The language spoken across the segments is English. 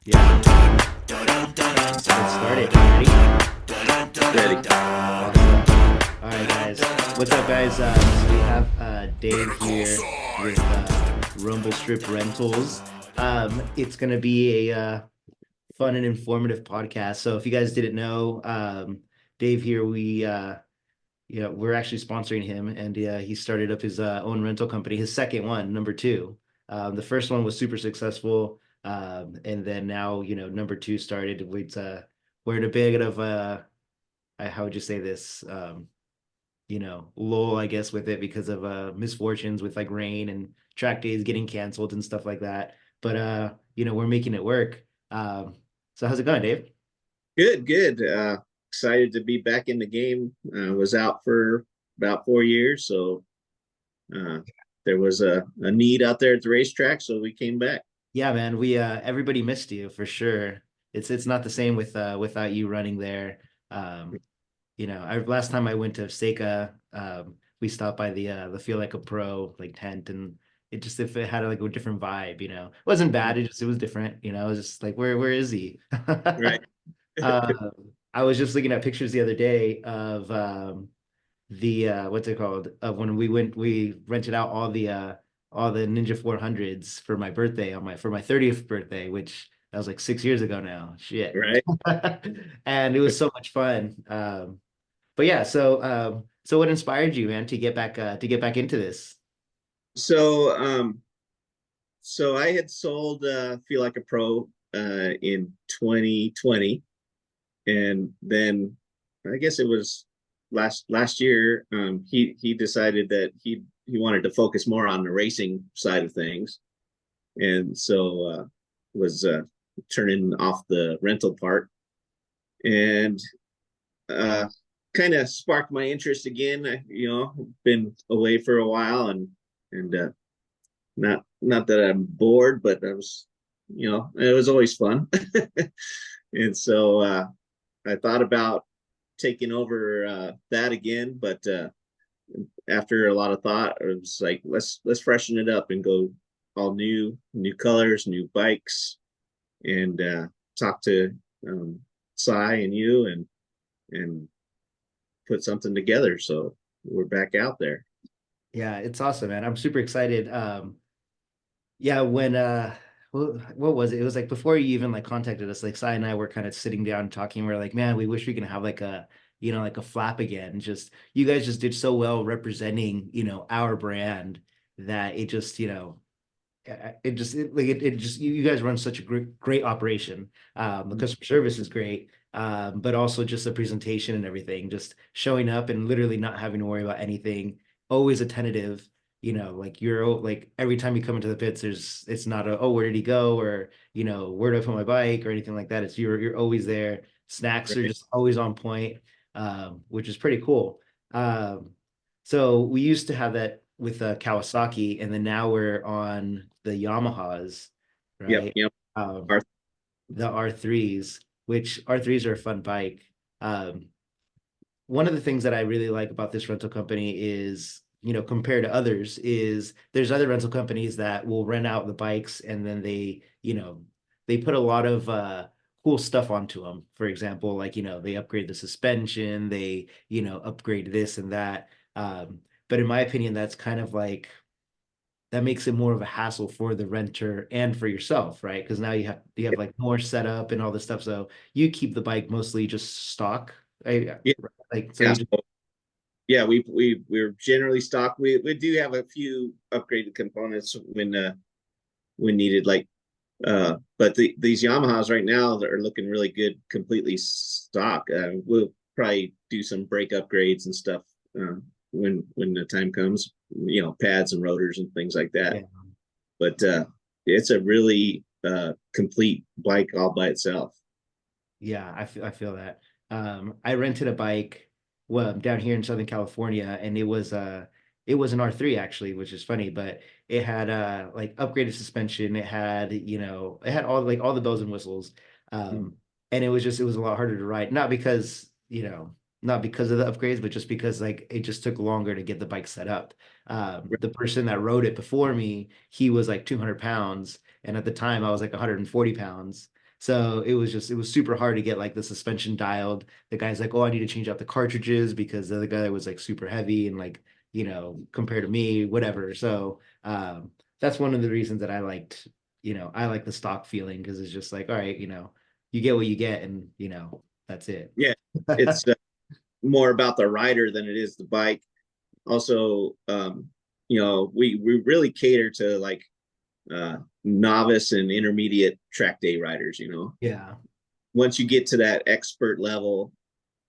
Yeah, let's get started. Ready. Ready? Awesome. All right, guys. What's up, guys? So we have Dave here with Rumble Strip Rentals. It's gonna be a fun and informative podcast. So if you guys didn't know, Dave here, we're actually sponsoring him, and he started up his own rental company, his second one, number two. The first one was super successful, and then now number two started. We're in a bit of how would you say this? Lull, I guess, with it because of misfortunes with like rain and track days getting canceled and stuff like that. But we're making it work. So how's it going, Dave? Good, good. Excited to be back in the game. Was out for about 4 years, so uh, there was a need out there at the racetrack, so we came back. Yeah, man, we everybody missed you for sure. It's not the same with without you running there. Um, last time I went to Seika, we stopped by the Feel Like a Pro like tent, and it just if it had like a different vibe, it wasn't bad. It was different, it was just like where is he? Right, Um, I was just looking at pictures the other day of the what's it called of when we rented out all the Ninja 400s for my birthday on my for my 30th birthday, which that was like 6 years ago now. Shit. right. And it was so much fun. But yeah, so what inspired you, man, to get back into this? So, so I had sold Feel Like a Pro in 2020, and then I guess it was last year. He decided that he wanted to focus more on the racing side of things, and so was turning off the rental part, and uh, kind of sparked my interest again. Been away for a while, and not that I'm bored, but I was, it was always fun, and so I thought about taking over that again, but after a lot of thought, it was like let's freshen it up and go all new colors, new bikes, and talk to um, Cy and you and put something together. So we're back out there. Yeah, it's awesome, man. I'm super excited. Yeah, when what was it? It was like before you even like contacted us, like Sai and I were kind of sitting down talking. We're like, man, we wish we can have like a, like a flap again. Just you guys just did so well representing, our brand that it just, it just it just you guys run such a great operation. The customer service is great. But also just the presentation and everything, just showing up and literally not having to worry about anything, always attentive, like you're like every time you come into the pits, it's not a, oh, where did he go? Or, where do I put my bike or anything like that. It's you're always there. Snacks are Right. just always on point, which is pretty cool. So we used to have that with Kawasaki, and then now we're on the Yamahas, Yep. right? Yep. Um, Our, the R3s, which R3s are a fun bike. One of the things that I really like about this rental company is, compared to others, is there's other rental companies that will rent out the bikes and then they put a lot of cool stuff onto them. For example, like, they upgrade the suspension, they, upgrade this and that. But in my opinion, that's kind of like that makes it more of a hassle for the renter and for yourself, right? Because now you have like more setup and all this stuff. So you keep the bike mostly just stock. yeah. Like so Yeah. you just So yeah, we're generally stocked. We do have a few upgraded components when needed, but these Yamahas right now are looking really good, completely stock. We'll probably do some brake upgrades and stuff when the time comes. Pads and rotors and things like that. yeah. But it's a really complete bike all by itself. Yeah, I feel that. I rented a bike, well, down here in Southern California, and it was an R3 actually, which is funny, but it had like upgraded suspension, it had all the bells and whistles. Mm. Um and it was a lot harder to ride, not because of the upgrades, but just because like it just took longer to get the bike set up. The person that rode it before me, he was like 200 pounds, and at the time I was like 140 pounds. So it was super hard to get like the suspension dialed. The guy's like, oh, I need to change out the cartridges because the other guy was like super heavy and like, compared to me, whatever. So that's one of the reasons that I liked, I like the stock feeling because it's just like, all right, you get what you get and that's it. Yeah, it's more about the rider than it is the bike. Also, we really cater to like novice and intermediate track day riders. Yeah. Once you get to that expert level,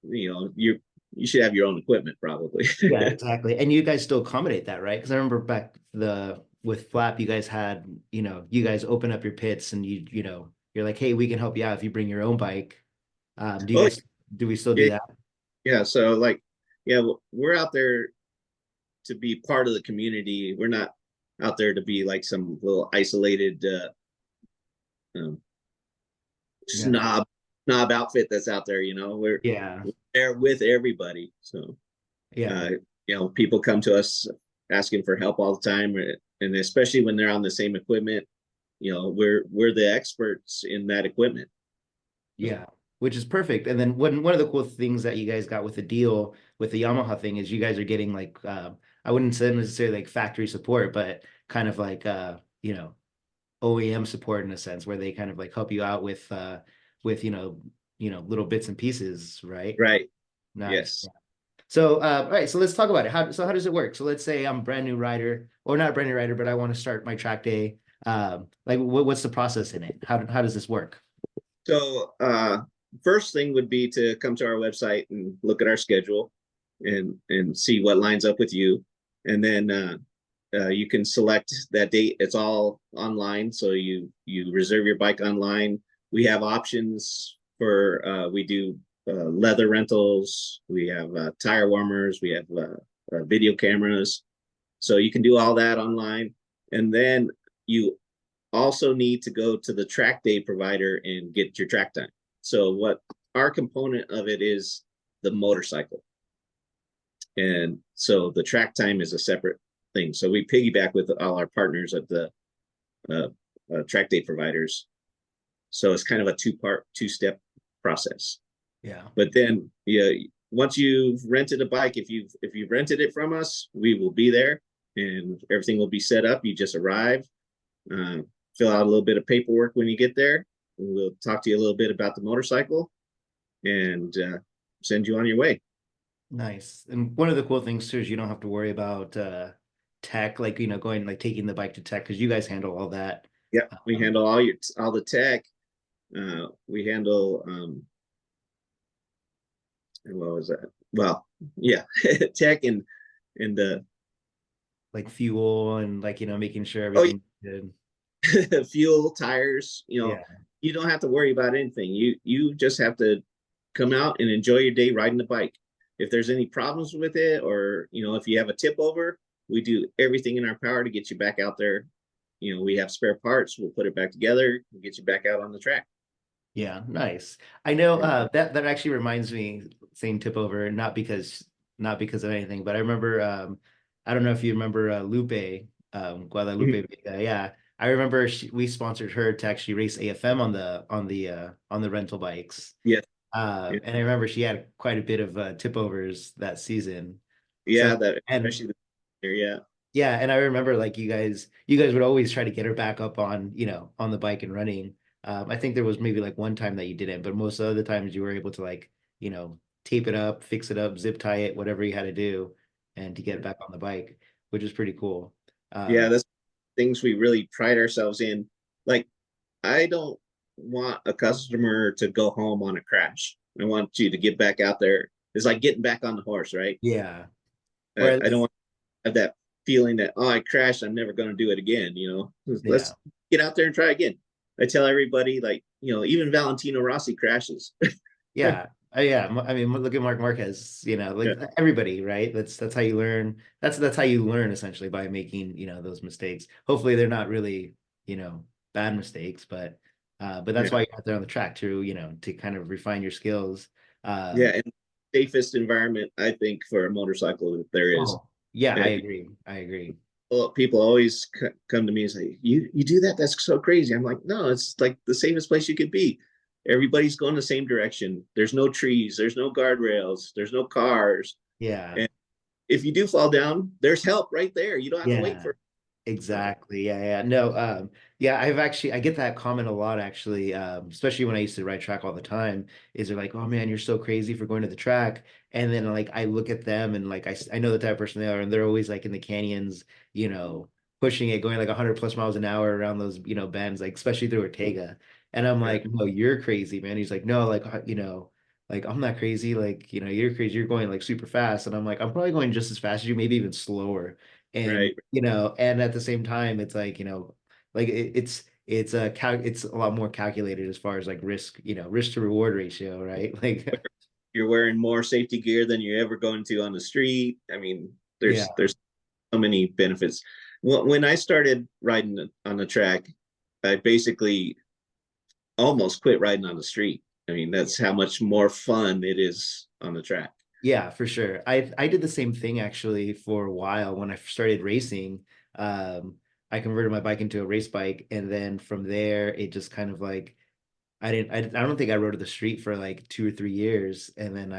you should have your own equipment probably. Yeah, exactly. And you guys still accommodate that, right? Because I remember back the with Flap, you guys had, you guys open up your pits and you're like, hey, we can help you out if you bring your own bike. Oh Do we still do yeah, that? yeah. So like, yeah, we're out there to be part of the community. We're not out there to be like some little isolated um, Yeah. snob outfit that's out there. Yeah. We're there with everybody. So Yeah. uh, people come to us asking for help all the time, and especially when they're on the same equipment. We're the experts in that equipment. So Yeah. Which is perfect. And then one of the cool things that you guys got with the deal with the Yamaha thing is you guys are getting like I wouldn't say necessarily like factory support, but kind of like OEM support in a sense where they kind of like help you out with little bits and pieces, right? right, Nice. yes. So all right, so let's talk about it. How does it work? So let's say I'm a brand new rider, or not a brand new rider, but I want to start my track day. Like what's the process in it? How does this work? So first thing would be to come to our website and look at our schedule and see what lines up with you, and then you can select that date. It's all online, so you reserve your bike online. We have options for we do leather rentals. We have tire warmers. We have video cameras, so you can do all that online, and then you also need to go to the track day provider and get your track time. So what our component of it is the motorcycle. And so the track time is a separate thing. So we piggyback with all our partners at the uh, track day providers. So it's kind of a two-step process. Yeah. But then, yeah, once you've rented a bike, if you've rented it from us, we will be there and everything will be set up. You just arrive, uh, fill out a little bit of paperwork when you get there. And we'll talk to you a little bit about the motorcycle and send you on your way. Nice. And one of the cool things too is you don't have to worry about tech, like going like taking the bike to tech because you guys handle all that. Yep, we Um, handle all the tech. We handle what was that? Well, yeah, tech and the like fuel and like making sure oh everything's good. yeah, fuel, tires. Yeah. You don't have to worry about anything. You just have to come out and enjoy your day riding the bike. If there's any problems with it, or if you have a tip over, we do everything in our power to get you back out there. We have spare parts. We'll put it back together and get you back out on the track. Yeah, nice. I know Yeah. that actually reminds me saying tip over, not because of anything, but I remember I don't know if you remember Lupe, Guadalupe Vega. Yeah. I remember we sponsored her to actually race AFM on the rental bikes. Yeah. Yeah. And I remember she had quite a bit of tip overs that season. So Yeah. That and especially yeah. yeah, and I remember like you guys would always try to get her back up on, on the bike and running. I think there was maybe like one time that you didn't, but most of the times you were able to like, tape it up, fix it up, zip tie it, whatever you had to do, and to get back on the bike, which is pretty cool. Yeah. Um, That's things we really pride ourselves in. Like, I don't want a customer to go home on a crash. I want you to get back out there. It's like getting back on the horse, right? yeah. Or I at don't least, want to have that feeling that, oh, I crashed. I'm never going to do it again. yeah. Let's get out there and try again. I tell everybody, like, even Valentino Rossi crashes. Yeah. Yeah. I mean, look at Mark Marquez, like Yeah. everybody, right? That's how you learn. That's how you learn essentially by making, those mistakes. Hopefully they're not really, bad mistakes, but that's why Yeah. you're out there on the track to, to kind of refine your skills. Yeah. Um, And safest environment, I think, for a motorcycle that there is. oh, yeah, I If agree. I agree. Well, people always come to me and say, "You do that? That's so crazy." I'm like, "No, it's like the safest place you could be. Everybody's going the same direction. There's no trees, there's no guardrails, there's no cars, Yeah. and if you do fall down, there's help right there. You don't have to wait Yeah. for." Exactly. Yeah, yeah. No, yeah, I get that comment a lot actually, especially when I used to ride track all the time, is they're like, "Oh man, you're so crazy for going to the track." And then like I look at them and like I know the type of person they are, and they're always like in the canyons, pushing it, going like 100 plus miles an hour around those, bends, like especially through Ortega. And I'm Right, like, "No, you're crazy, man." He's like, "No, like like I'm not crazy, like, you're crazy, you're going like super fast." And I'm like, "I'm probably going just as fast as you, maybe even slower." And right. and at the same time it's like like it's a lot more calculated as far as like risk to reward ratio, right? Like You're wearing more safety gear than you're ever going to on the street. I mean, yeah, there's so many benefits. When I started riding on the track, I basically almost quit riding on the street. I mean, that's how much more fun it is on the track. yeah, for sure. I did the same thing actually for a while when I started racing. um I converted my bike into a race bike, and then from there it just kind of like I don't think I rode the street for like 2 or 3 years, and then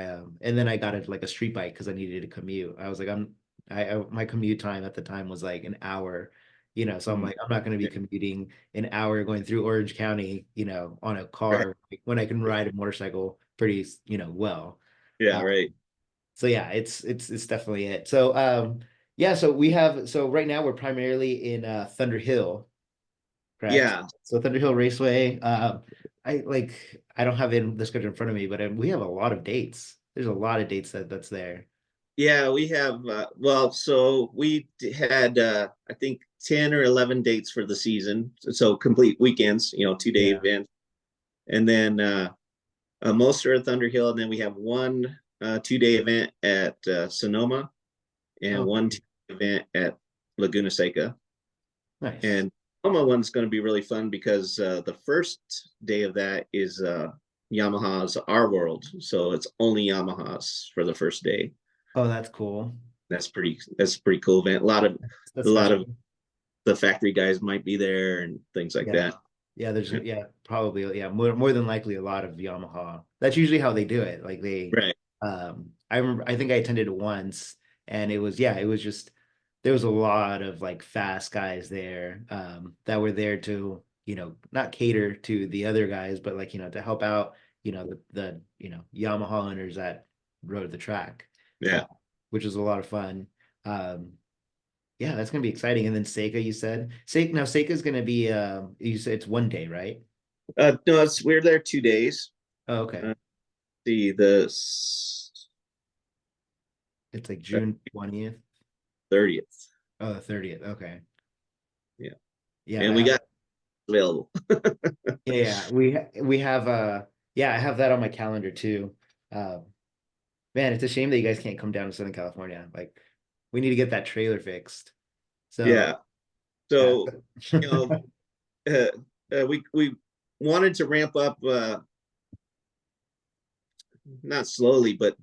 I got into like a street bike because I needed to commute. I was like, my commute time at the time was like an hour, so I'm Mm. like, I'm not going to be commuting an hour going through Orange County, on a Right. car, like, when I can ride a motorcycle pretty, well. Yeah, Uh, right. so yeah, it's definitely it. So yeah, so right now we're primarily in Thunder Hill, correct? Yeah, So Thunder Hill Raceway. I don't have the schedule in front of me, but we have a lot of dates. There's a lot of dates that's there. yeah. We have well, so we had I think 10 or 11 dates for the season. So complete weekends, 2 day Yeah. event, and then most are at Thunder Hill, and then we have one 2 day event at Sonoma, and Oh, one event at Laguna Seca. nice. And Sonoma one's going to be really fun because the first day of that is Yamaha's R World, so it's only Yamahas for the first day. Oh, that's cool. That's a pretty cool event. That's A lot of special. the factory guys might be there and things like Yeah. that. Yeah, probably, yeah, more than likely a lot of Yamaha. That's usually how they do it. Like Right. I remember, I think I attended it once, and it was just there was a lot of like fast guys there, that were there to, not cater to the other guys, but like, to help out, the Yamaha owners that rode the track, uh, Yeah. which was a lot of fun. Um, yeah, that's gonna be exciting. And then Seika, you said Seika is gonna be you said it's one day, right? No, we're there 2 days. Oh, okay. Uh, the It's like June 20th. 30th. Oh, the 30th. Okay. Yeah. Yeah, And I we have got available. yeah, yeah. We have yeah, I have that on my calendar too. Um Man, it's a shame that you guys can't come down to Southern California. Like we need to get that trailer fixed. So Yeah. yeah. So, you know, uh, we wanted to ramp up, not slowly, but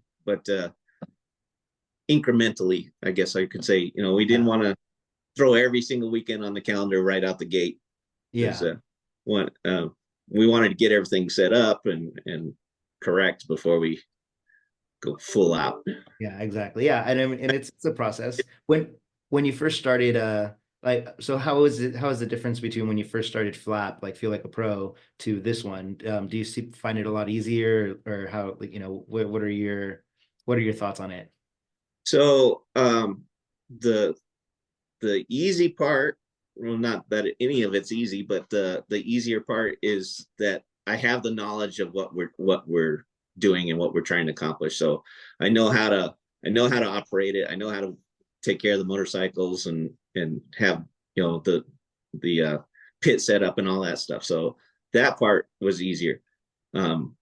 incrementally, I guess I could say. We didn't Yeah. want to throw every single weekend on the calendar right out the gate because Yeah. one we wanted to get everything set up and correct before we go full out. Yeah, exactly. Yeah, and I mean, and it's a process. When you first started, like, so how is the difference between when you first started Flap, like Feel Like a Pro, to this one? Do you find it a lot easier, or how, like, what are your thoughts on it? So the the easy part, well, not that any of it's easy, but the easier part is that I have the knowledge of what we're doing and what we're trying to accomplish. So I know how to I know how to operate it. I know how to take care of the motorcycles and have the pit set up and all that stuff. So that part was easier. Um,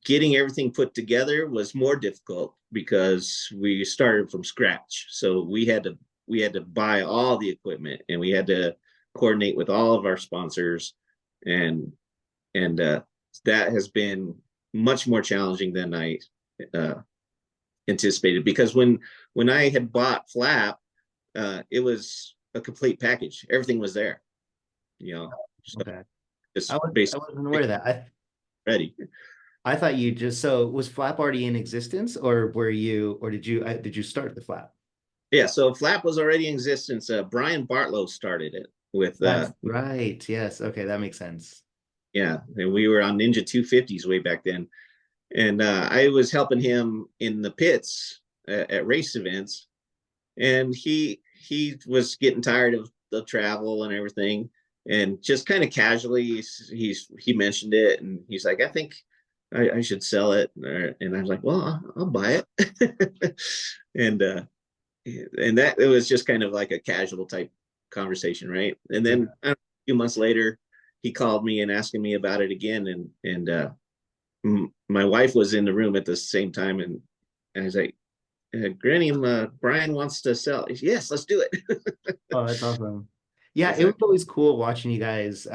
Getting everything put together was more difficult because we started from scratch. So we had to buy all the equipment and we had to coordinate with all of our sponsors, and and that has been much more challenging than I uh, anticipated, because when I had bought Flap, it was a complete package. Everything was there, you know, so Okay. just I basically wasn't aware of that. ready. I thought you just so was Flap already in existence, or were you, or did you start the Flap? Yeah, so Flap was already in existence. Brian Bartlow started it with That's right. Yes. Okay, that makes sense. yeah, and we were on Ninja 250s way back then. And I was helping him in the pits at race events, and he was getting tired of the travel and everything, and just kind of casually he mentioned it, and he's like, I think I should sell it, and I was like, well, I'll buy it, and that it was just kind of like a casual type conversation, right? And Yeah. then a few months later, he called me and asking me about it again, and my wife was in the room at the same time, and I was like, Granny, Brian wants to sell. Yes, let's do it. Oh, that's awesome. Yeah, it was Exactly. always cool watching you guys,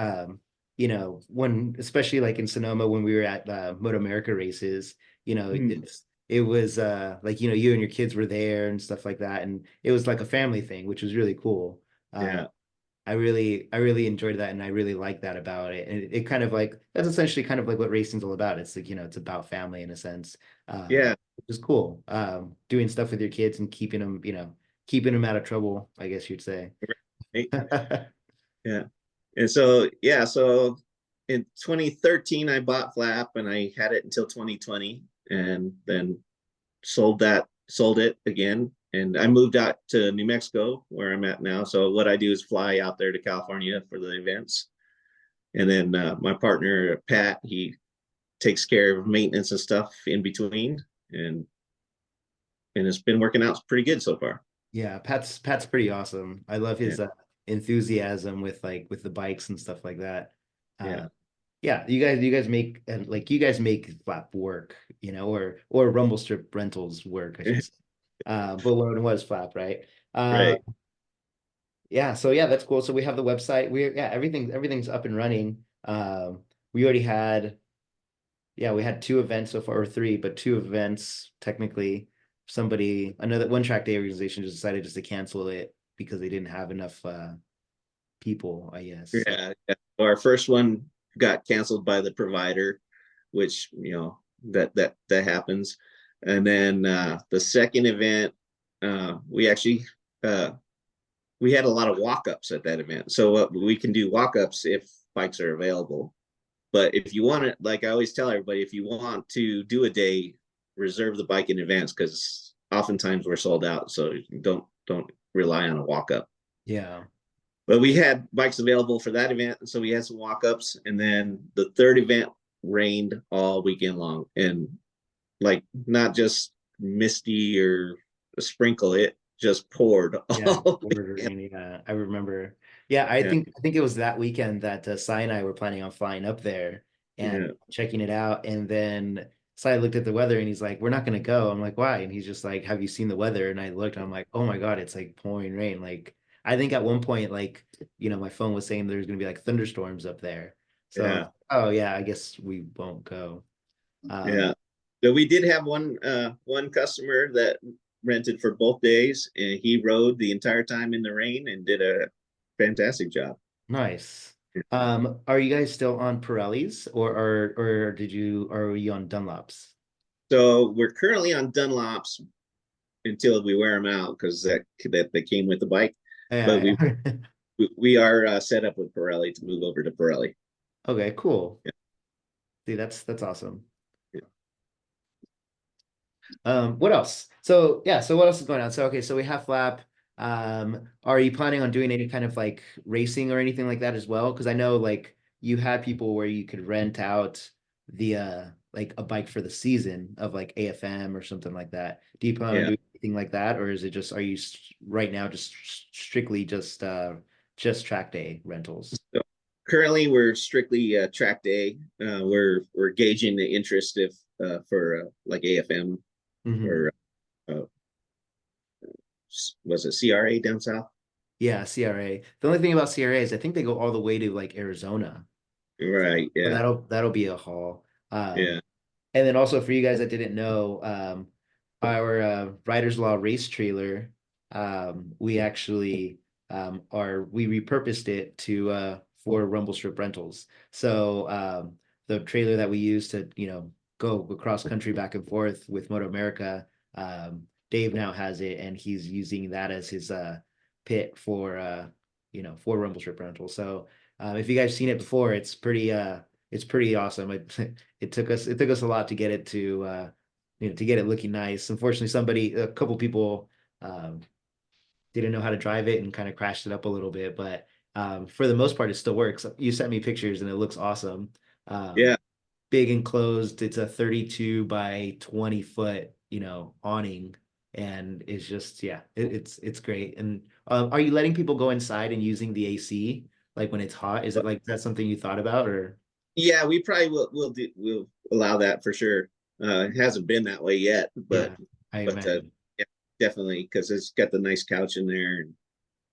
when, especially like in Sonoma when we were at Moto America races, Mm, it was like, you and your kids were there and stuff like that. And it was like a family thing, which was really cool. Uh, yeah, I really enjoyed that and I really like that about it. And it kind of like, that's essentially kind of like what racing's all about. It's like, it's about family in a sense. yeah, Which is cool. Doing stuff with your kids and keeping them out of trouble, I guess you'd say. right, yeah. And so yeah, so in 2013 I bought Flap and I had it until 2020, and then sold it again, and I moved out to New Mexico where I'm at now. So what I do is fly out there to California for the events, and then my partner Pat, he takes care of maintenance and stuff in between, and it's been working out pretty good so far. Yeah, Pat's pretty awesome. I love Yeah, his enthusiasm with with the bikes and stuff like that. Uh yeah, yeah, you guys make and like you guys make Flap work, or Rumble Strip rentals work, I should say. But when it was Flap, right? Uh right. yeah, so yeah, that's cool. So we have the website. Yeah, everything's up and running. We already had Yeah, we had two events so far, or three, but two events technically. Another one track day organization just decided just to cancel it because they didn't have enough people, I guess. Yeah, yeah. Our first one got canceled by the provider, which that happens. And then the second event, we actually we had a lot of walk-ups at that event. So we can do walk-ups if bikes are available. But if you want it, like I always tell everybody, if you want to do a day, reserve the bike in advance because oftentimes we're sold out. So don't rely on a walk-up. Yeah. But we had bikes available for that event, so we had some walk-ups, and then the third event rained all weekend long, and like not just misty or a sprinkle, it just poured Yeah, all weekend. ordering. Yeah, I remember. Yeah, Yeah, I think it was that weekend that Sai and I were planning on flying up there and yeah, checking it out. And then Sai looked at the weather and he's like, "We're not gonna go." I'm like, "Why?" And he's just like, "Have you seen the weather?" And I looked, and I'm like, "Oh my God, it's like pouring rain." Like, I think at one point, like, my phone was saying there's gonna be like thunderstorms up there. So, yeah, oh yeah, I guess we won't go. Um, yeah. So we did have one customer that rented for both days, and he rode the entire time in the rain and did a fantastic job. Nice. Are you guys still on Pirellis or are you on Dunlops? So we're currently on Dunlops until we wear them out because that they came with the bike. But Yeah, yeah. we are set up with Pirelli to move over to Pirelli. Okay, cool. Yeah, See, that's awesome. yeah. What else? So yeah, so what else is going on? So okay, so we have Flap. Are you planning on doing any kind of like racing or anything like that as well? Because I know like you had people where you could rent out the like a bike for the season of like AFM or something like that. Do you plan on Yeah. doing anything like that, or is it just right now just strictly just track day rentals? So currently, we're strictly track day. We're gauging the interest if for like AFM Hmm. or uh, was it CRA down south? Yeah, CRA. The only thing about CRA is I think they go all the way to like Arizona. Right. So Yeah. that'll be a haul. Yeah. And then also for you guys that didn't know, our Riders Law race trailer, we actually are we repurposed it to for rumble strip rentals. So the trailer that we use to, go across country back and forth with Moto America, Dave now has it and he's using that as his pit for for rumble strip rental. So if you guys seen it before, it's pretty awesome. It took us a lot to get it to to get it looking nice. Unfortunately, a couple people um, didn't know how to drive it and kind of crashed it up a little bit, but for the most part, it still works. You sent me pictures and it looks awesome. Yeah. Big enclosed. It's a 32 by 20 foot, awning, and it's just yeah, it's great. And are you letting people go inside and using the AC like when it's hot? Is it like that's something you thought about or? Yeah, we probably will allow that for sure. It hasn't been that way yet, Yeah, I but imagine. yeah, definitely because it's got the nice couch in there,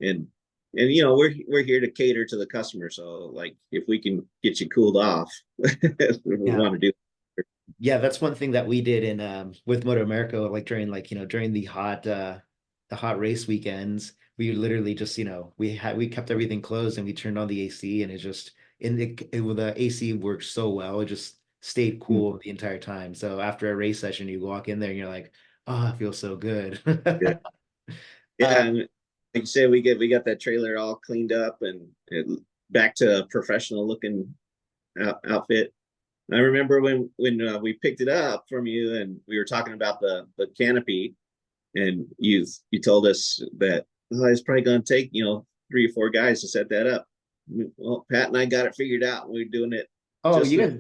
and we're here to cater to the customer. So like if we can get you cooled off, we Yeah. want to do. Yeah, that's one thing that we did in with Moto America, like during the hot race weekends, we literally just, we kept everything closed and we turned on the AC and it just the AC worked so well. It just stayed cool the entire time. So after a race session, you walk in there and you're like, oh, it feels so good. Yeah, Uh, yeah, and like you said, we got that trailer all cleaned up and back to a professional looking outfit. I remember when we picked it up from you and we were talking about the canopy, and you told us that it's probably going to take 3 or 4 guys to set that up. Well, Pat and I got it figured out. We're doing it oh, just you in. guys,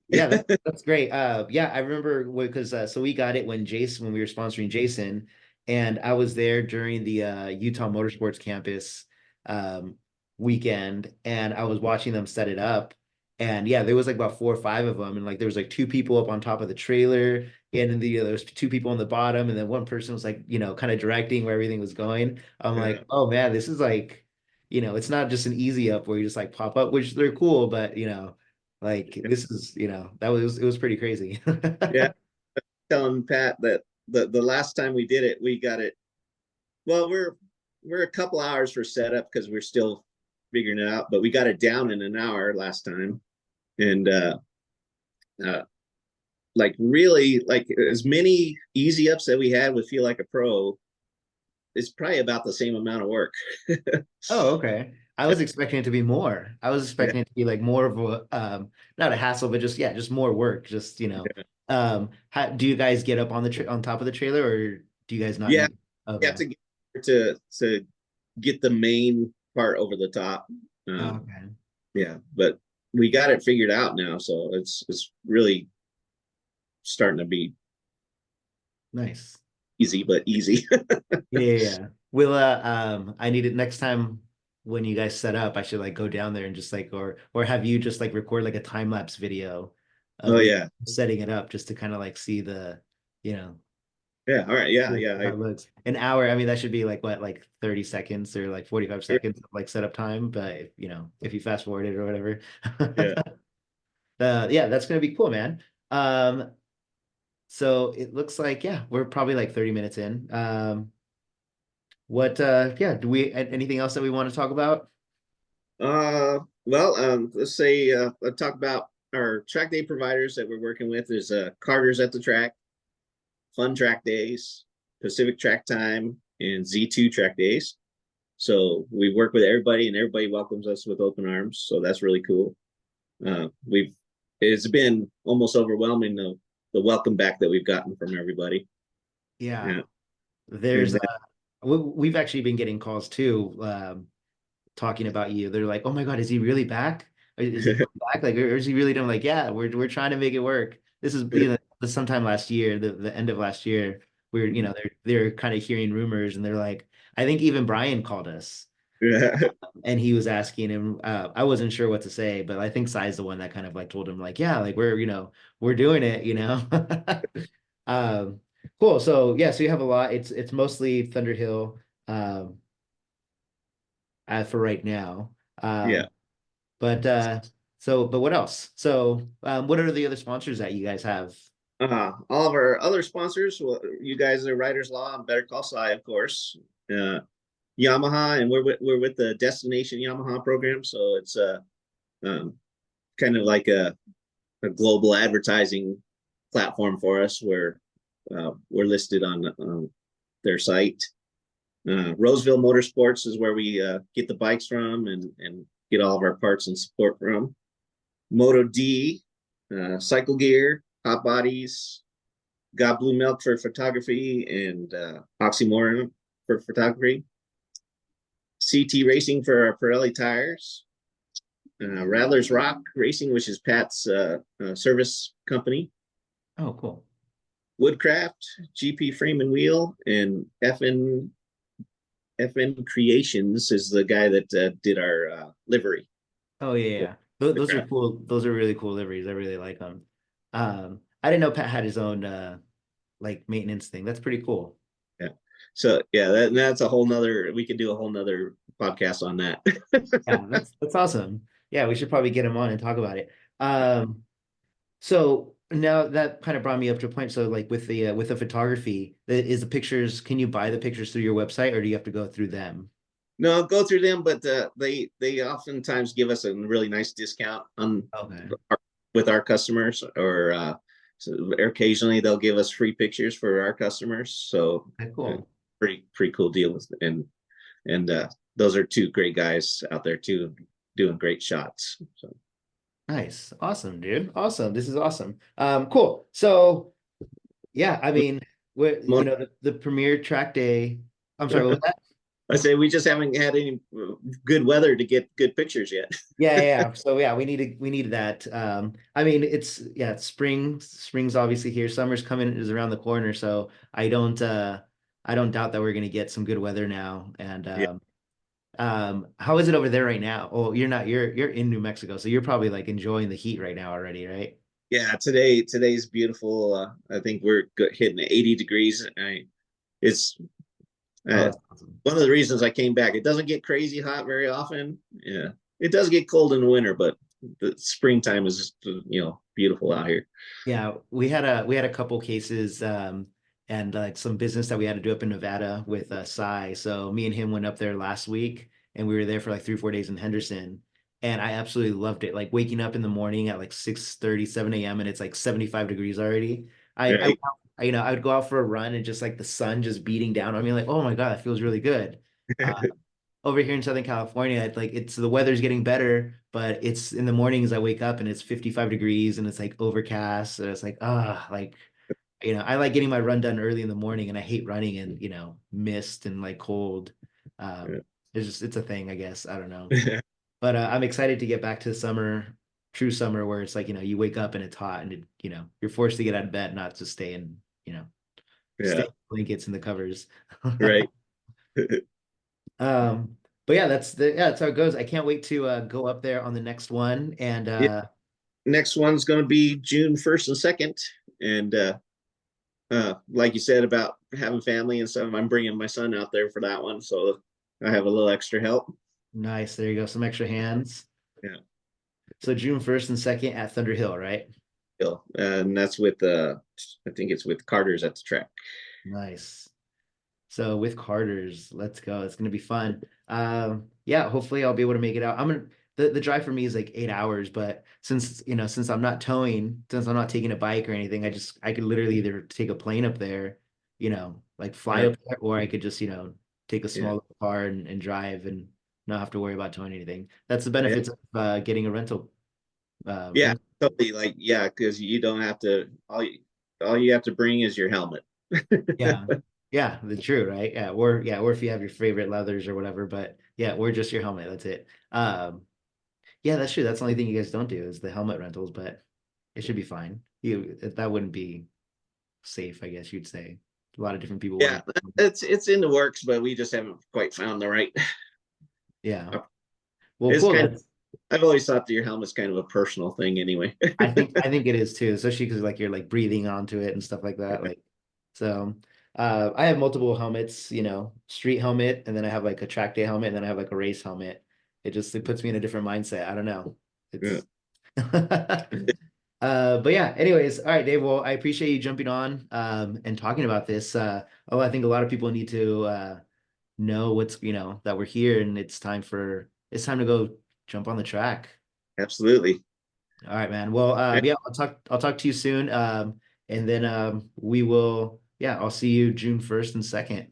yeah, that's great. Yeah, I remember because so we got it when we were sponsoring Jason, and I was there during the Utah Motorsports Campus um, weekend, and I was watching them set it up. And yeah, there was like about 4 or 5 of them, and like there was like 2 people up on top of the trailer, and then there was 2 people on the bottom, and then one person was like kind of directing where everything was going. I'm Yeah, like, oh man, this is like, it's not just an easy up where you just like pop up, which they're cool, but like this is, it was pretty crazy. yeah. Telling Pat that the last time we did it, we got it. Well, we're a couple hours for setup because we're still figuring it out, but we got it down in an hour last time, and uh, like really like as many easy ups that we had would feel like a pro. It's probably about the same amount of work. Oh, okay. I was expecting it to be more. I was Yeah. expecting it to be like more of a not a hassle, but just yeah, just more work. Just, do you guys get up on on top of the trailer or do you guys not Yeah, need? you have Okay. to get the main part over the top. Um, Okay. yeah, but we got it figured out now, so it's really starting to be Nice. easy, but easy. Yeah, yeah, yeah. We'll I need it next time when you guys set up, I should like go down there and just like or have you just like record like a time lapse video Oh of you yeah, setting it up just to kind of like see you know, yeah. All right, yeah, yeah, how it looks. An hour, I mean that should be like what, like 30 seconds or like 45 yeah, seconds of like setup time, but if you fast forward it or whatever. yeah. Yeah, that's gonna be cool, man. So it looks like yeah, we're probably like 30 minutes in. Yeah, do we anything else that we want to talk about? Well, let's say let's talk about our track day providers that we're working with. There's Carter's at the track, Fun Track Days, Pacific Track Time, and Z2 Track Days. So we work with everybody, and everybody welcomes us with open arms. So that's really cool. We've It's been almost overwhelming the welcome back that we've gotten from everybody. Yeah, Yeah, there's and then, we've actually been getting calls too, talking about you. They're like, "Oh my God, is he really back? Is he coming back? Like, or is he really doing?" Like, yeah, we're trying to make it work. This is sometime last year, the end of last year. We're they're kind of hearing rumors, and they're like, I think even Brian called us, yeah, and he was asking him. I wasn't sure what to say, but I think Sai's the one that kind of like told him, like, yeah, like we're doing it. Um, cool. So yeah, so you have a lot. It's mostly Thunderhill, um, for right now. yeah. Um, but but what else? So what are the other sponsors that you guys have? All of our other sponsors, well, you guys are Riders Law and Better Call Sai, of course. Uh, Yamaha, and we're with the Destination Yamaha program, so it's um, kind of like a global advertising platform for us where we're listed on their site. Roseville Motorsports is where we get the bikes from and get all of our parts and support from. Moto D, Cycle Gear, Hot Bodies, Got Blue Milk for photography, and Oxymoron for photography. CT Racing for our Pirelli tires. Rattler's Rock Racing, which is Pat's service company. Oh, cool. Woodcraft, GP Frame and Wheel, and FN Creations is the guy that did our livery. Oh yeah, yeah. The Those are craft. cool. Those are really cool liveries. I really like them. I didn't know Pat had his own like maintenance thing. That's pretty cool. Yeah. So yeah, that's a whole nother. We could do a whole nother podcast on that. Yeah, that's awesome. Yeah, we should probably get him on and talk about it. So now that kind of brought me up to a point. So like with the photography, is the pictures, can you buy the pictures through your website or do you have to go through them? No, go through them, but they oftentimes give us a really nice discount on Okay. our, with our customers, or so occasionally they'll give us free pictures for our customers. So Okay, uh, cool. pretty cool deal with, and those are two great guys out there too, doing great shots. So Nice. Awesome, dude. Awesome. This is awesome. Cool. So yeah, I mean, we're the premier track day. I'm sorry, what was that? I say we just haven't had any good weather to get good pictures yet. Yeah, yeah, yeah. So yeah, we needed that. I mean, it's spring. Spring's obviously here. Summer's coming is around the corner, so I don't doubt that we're gonna get some good weather now. And Yeah, how is it over there right now? Oh, you're not, you're in New Mexico, so you're probably like enjoying the heat right now already, right? yeah. Today's beautiful. I think we're hitting 80 degrees. It's Oh, uh, that's awesome. one of the reasons I came back. It doesn't get crazy hot very often. Yeah, it does get cold in the winter, but the springtime is just, beautiful out here. Yeah, we had a couple cases and like some business that we had to do up in Nevada with Cy. So me and him went up there last week and we were there for like 3 or 4 days in Henderson. And I absolutely loved it. Like waking up in the morning at like 6:30, 7 a.m. and it's like 75 degrees already. Right? I would go out for a run and just like the sun just beating down on me, like, oh my God, it feels really good. Uh, over here in Southern California, it's like it's the weather's getting better, but it's in the mornings I wake up and it's 55 degrees and it's like overcast. And it's like, like, I like getting my run done early in the morning and I hate running in, mist and like cold. Um, it's a thing, I guess. I don't know. But I'm excited to get back to summer, true summer, where it's like, you wake up and it's hot and you're forced to get out of bed, not to stay in, stay Yeah, in blankets and the covers. right. Um, but yeah, that's how it goes. I can't wait to go up there on the next one. And Yeah. Next one's going to be June 1st and 2nd, and like you said about having family and stuff, I'm bringing my son out there for that one, so I have a little extra help. nice, there you go, some extra hands. Yeah, So June 1st and 2nd at Thunder Hill, right? and that's with I think it's with Carter's at the track. Nice. So with Carter's, let's go. It's gonna be fun. Yeah, hopefully I'll be able to make it out. The drive for me is like 8 hours, but since I'm not towing, since I'm not taking a bike or anything, I could literally either take a plane up there, like fly Right. up there, or I could just, take a Yeah. small car and drive and not have to worry about towing anything. That's the Yeah. benefits of getting a Yeah. rental. Totally. Like, yeah, because you don't have to. All you have to bring is your helmet. Yeah. Yeah, the true, right? Or if you have your favorite leathers or whatever, but yeah, or just your helmet. That's it. Yeah, that's true. That's the only thing you guys don't do is the helmet rentals, but it should be fine. That wouldn't be safe, I guess you'd say. A lot of different people Yeah, wearing. it's in the works, but we just haven't quite found the right. Yeah. Well, It's cool. kind of. That's I've always thought that your helmet's kind of a personal thing, anyway. I think it is too, especially because like you're like breathing onto it and stuff like that. Like so I have multiple helmets, street helmet, and then I have like a track day helmet, and then I have like a race helmet. It puts me in a different mindset. I don't know. Yeah. It's but yeah, anyways, all right, Dave. Well, I appreciate you jumping on and talking about this. I think a lot of people need to know what's, that we're here and it's time to go jump on the track. Absolutely. All right, man. Well, Right. yeah, I'll talk to you soon. And then we will, yeah, I'll see you June 1st and 2nd.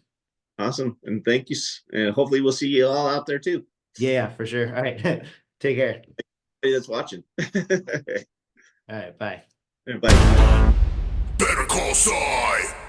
Awesome. And thank you. And hopefully we'll see you all out there too. Yeah, yeah, for sure. All right. Take care. Everybody that's watching. All right, bye. Bye. Better call Sai.